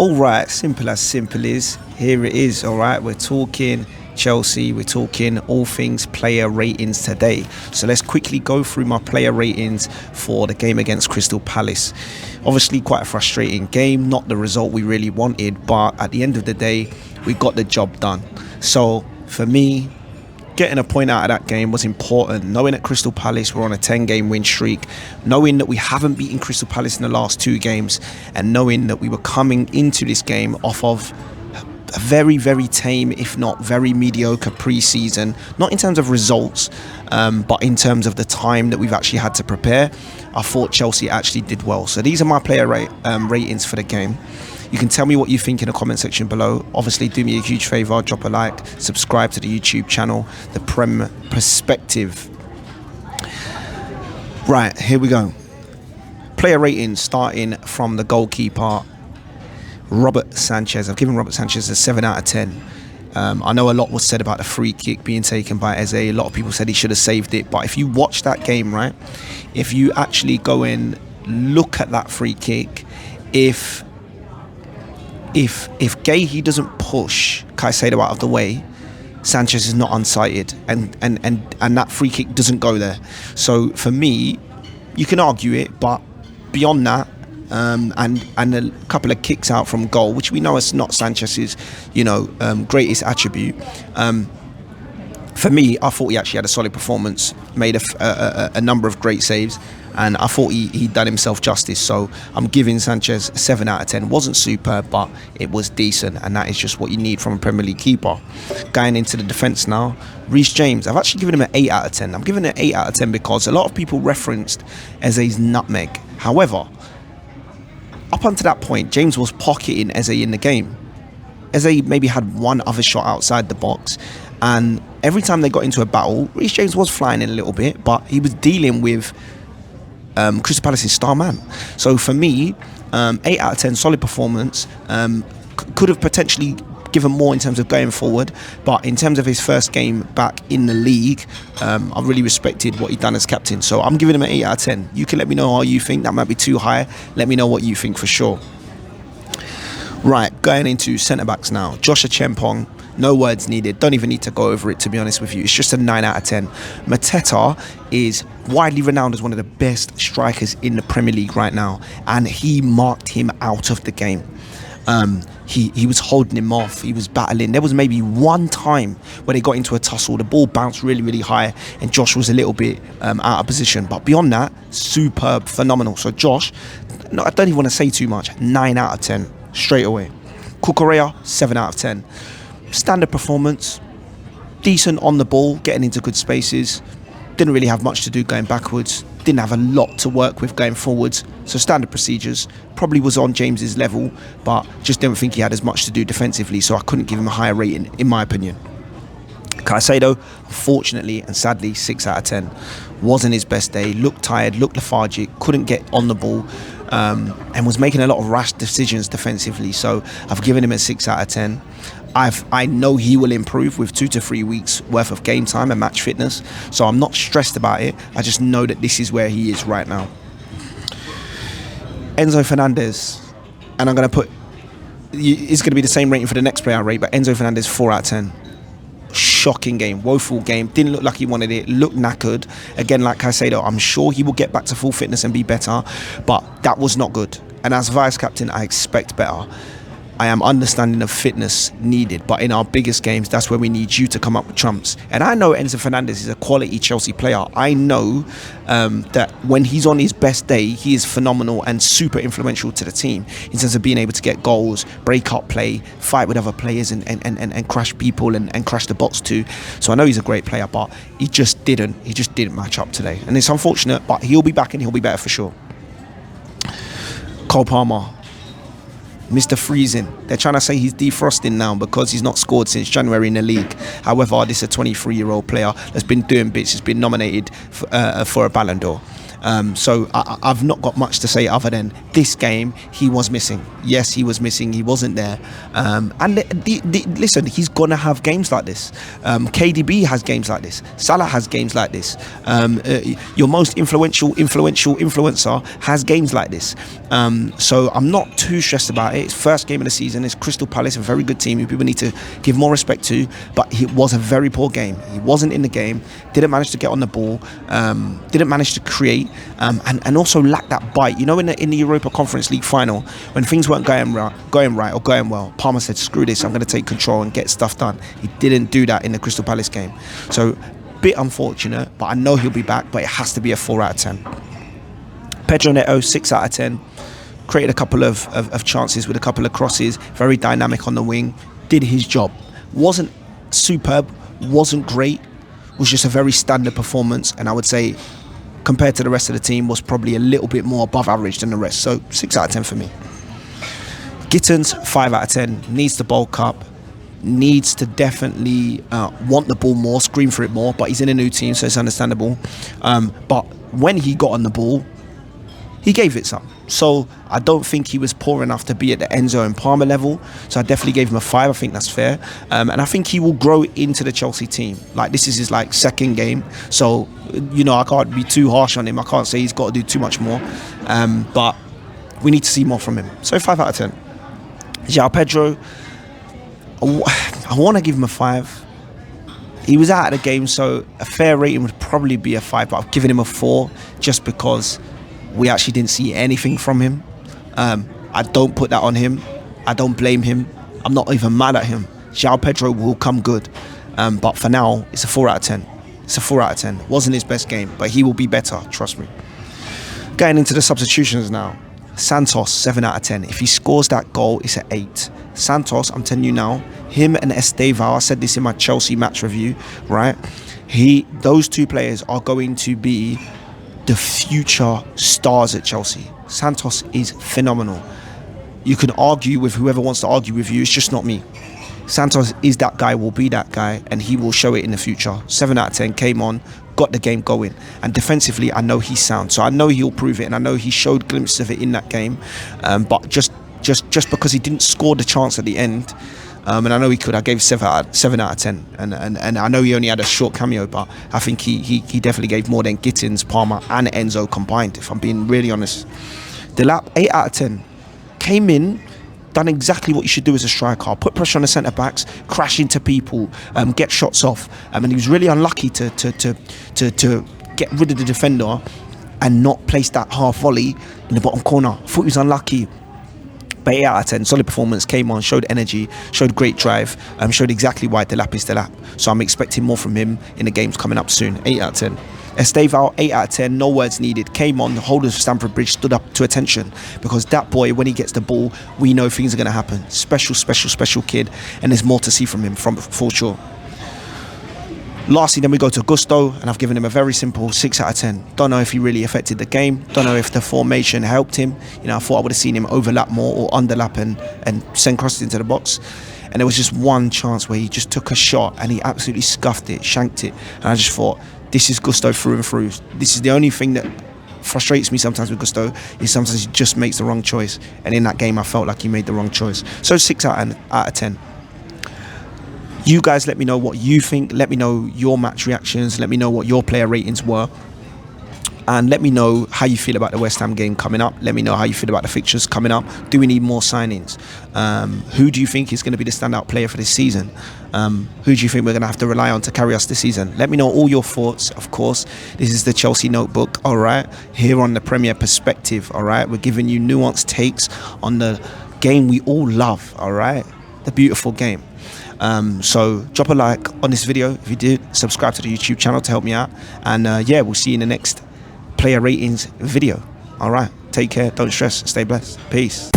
All right, simple as simple is. Here it is, all right. We're talking Chelsea, we're talking all things player ratings today. So let's quickly go through my player ratings for the game against Crystal Palace. Obviously quite a frustrating game, not the result we really wanted, but at the end of the day, we got the job done. So for me, getting a point out of that game was important. Knowing that Crystal Palace were on a 10-game win streak, knowing that we haven't beaten Crystal Palace in the last 2 games, and knowing that we were coming into this game off of a very, very tame, if not very mediocre pre-season, not in terms of results, but in terms of the time that we've actually had to prepare, I thought Chelsea actually did well. So these are my player ratings for the game. You can tell me what you think in the comment section below. Obviously, do me a huge favour, drop a like, subscribe to the YouTube channel, The Prem Perspective. Right, here we go. Player ratings starting from the goalkeeper, Robert Sanchez. I've given Robert Sanchez a 7 out of 10. I know a lot was said about the free kick being taken by Eze. A lot of people said he should have saved it. But if you watch that game, right, if you actually go and look at that free kick, if Guehi doesn't push Caicedo out of the way, Sanchez is not unsighted, and that free kick doesn't go there. So for me, you can argue it, but beyond that, and a couple of kicks out from goal, which we know is not Sanchez's, greatest attribute. For me, I thought he actually had a solid performance, made a number of great saves, and I thought he'd done himself justice. So I'm giving Sanchez a 7 out of 10. Wasn't superb, but it was decent, and that is just what you need from a Premier League keeper. Going into the defence now, Reece James, I've actually given him an 8 out of 10. I'm giving it an 8 out of 10 because a lot of people referenced Eze's nutmeg. However, up until that point, James was pocketing Eze in the game. Eze maybe had one other shot outside the box, and every time they got into a battle, Reece James was flying in a little bit, but he was dealing with Crystal Palace's star man. So for me, 8 out of 10, solid performance. Could have potentially given more in terms of going forward, but in terms of his first game back in the league, I really respected what he'd done as captain. So I'm giving him an 8 out of 10. You can let me know how you think. That might be too high. Let me know what you think for sure. Right, going into centre-backs now. Josh Achaempong, no words needed. Don't even need to go over it, to be honest with you. It's just a 9 out of 10. Mateta is widely renowned as one of the best strikers in the Premier League right now, and he marked him out of the game. He was holding him off. He was battling. There was maybe one time where they got into a tussle. The ball bounced really, really high, and Josh was a little bit out of position. But beyond that, superb, phenomenal. So Josh, no, I don't even want to say too much. 9 out of 10 straight away. Cucurella, 7 out of 10. Standard performance, decent on the ball, getting into good spaces. Didn't really have much to do going backwards. Didn't have a lot to work with going forwards. So standard procedures. Probably was on James's level, but just didn't think he had as much to do defensively, so I couldn't give him a higher rating, in my opinion. Caicedo, unfortunately and sadly, 6 out of 10. Wasn't his best day. Looked tired, looked lethargic, couldn't get on the ball, and was making a lot of rash decisions defensively. So I've given him a 6 out of 10. I know he will improve with 2 to 3 weeks worth of game time and match fitness, so I'm not stressed about it. I just know that this is where he is right now. Enzo Fernandes, and I'm going to put, it's going to be the same rating for the next player I rate, but Enzo Fernandes, 4 out of 10. Shocking game, woeful game, didn't look like he wanted it, looked knackered. Again, like Caicedo, I'm sure he will get back to full fitness and be better, but that was not good. And as vice captain, I expect better. I am understanding of fitness needed, but in our biggest games, that's where we need you to come up with trumps. And I know Enzo Fernandes is a quality Chelsea player. I know that when he's on his best day, he is phenomenal and super influential to the team in terms of being able to get goals, break up play, fight with other players and crash people and crash the box too. So I know he's a great player, but he just didn't match up today. And it's unfortunate, but he'll be back and he'll be better for sure. Cole Palmer, Mr. Freezing. They're trying to say he's defrosting now because he's not scored since January in the league. However, this is a 23-year-old player that's been doing bits. He's been nominated for a Ballon d'Or. So I've not got much to say other than this game he was missing. Yes, he was missing. He wasn't there. And listen, he's gonna have games like this. KDB has games like this. Salah has games like this. Your most influential influencer has games like this. So I'm not too stressed about it. It's first game of the season. It's Crystal Palace, a very good team who people need to give more respect to. But it was a very poor game. He wasn't in the game. Didn't manage to get on the ball. Didn't manage to create. And also lacked that bite. You know, in the Europa Conference League final, when things weren't going right or going well, Palmer said, "Screw this. I'm going to take control and get stuff done." He didn't do that in the Crystal Palace game. So, bit unfortunate. But I know he'll be back. But it has to be a 4 out of 10. Pedro Neto, 6 out of 10. Created a couple of chances with a couple of crosses. Very dynamic on the wing. Did his job. Wasn't superb. Wasn't great. Was just a very standard performance. And I would say, compared to the rest of the team, was probably a little bit more above average than the rest. So 6 out of 10 for me. Gittens, 5 out of 10. Needs to bulk up. Needs to definitely want the ball more, scream for it more. But he's in a new team, so it's understandable. But when he got on the ball, he gave it some. So I don't think he was poor enough to be at the Enzo and Palmer level. So I definitely gave him a 5. I think that's fair. And I think he will grow into the Chelsea team. Like, this is his second game. So, you know, I can't be too harsh on him. I can't say he's got to do too much more. But we need to see more from him. So 5 out of 10. Joao Pedro, I want to give him a 5. He was out of the game, so a fair rating would probably be a 5. But I've given him a 4 just because we actually didn't see anything from him. I don't put that on him. I don't blame him. I'm not even mad at him. Joao Pedro will come good. But for now, it's a 4 out of 10. It's a 4 out of 10. Wasn't his best game, but he will be better, trust me. Getting into the substitutions now. Santos, 7 out of 10. If he scores that goal, it's an 8. Santos, I'm telling you now, him and Estevao, I said this in my Chelsea match review, right? Those two players are going to be the future stars at Chelsea. Santos is phenomenal. You can argue with whoever wants to argue with you. It's just not me. Santos is that guy, will be that guy, and he will show it in the future. 7 out of 10, came on, got the game going. And defensively, I know he's sound. So I know he'll prove it, and I know he showed glimpses of it in that game. But just because he didn't score the chance at the end, and I know he could. I gave 7 out of 10, and I know he only had a short cameo, but I think he definitely gave more than Gittens, Palmer, and Enzo combined. If I'm being really honest, Delap, 8 out of 10, came in, done exactly what you should do as a striker. Put pressure on the centre backs, crash into people, get shots off. And he was really unlucky to get rid of the defender and not place that half volley in the bottom corner. I thought he was unlucky. But 8 out of 10, solid performance, came on, showed energy, showed great drive, showed exactly why Delap is Delap. So I'm expecting more from him in the games coming up soon. 8 out of 10. Estevao, 8 out of 10, no words needed. Came on, the holders of Stamford Bridge stood up to attention, because that boy, when he gets the ball, we know things are going to happen. Special kid, and there's more to see from him, for sure. Lastly, then we go to Gusto, and I've given him a very simple 6 out of 10. Don't know if he really affected the game. Don't know if the formation helped him. You know, I thought I would have seen him overlap more or underlap and send crosses into the box. And there was just one chance where he just took a shot and he absolutely scuffed it, shanked it. And I just thought, this is Gusto through and through. This is the only thing that frustrates me sometimes with Gusto, is sometimes he just makes the wrong choice. And in that game, I felt like he made the wrong choice. So 6 out of 10. You guys let me know what you think. Let me know your match reactions. Let me know what your player ratings were. And let me know how you feel about the West Ham game coming up. Let me know how you feel about the fixtures coming up. Do we need more signings? Who do you think is going to be the standout player for this season? Who do you think we're going to have to rely on to carry us this season? Let me know all your thoughts, of course. This is the Chelsea Notebook, all right? Here on the Premier Perspective, all right? We're giving you nuanced takes on the game we all love, all right? The beautiful game. So drop a like on this video if you did. Subscribe to the YouTube channel to help me out. And yeah, we'll see you in the next player ratings video. All right, take care, don't stress, stay blessed, peace.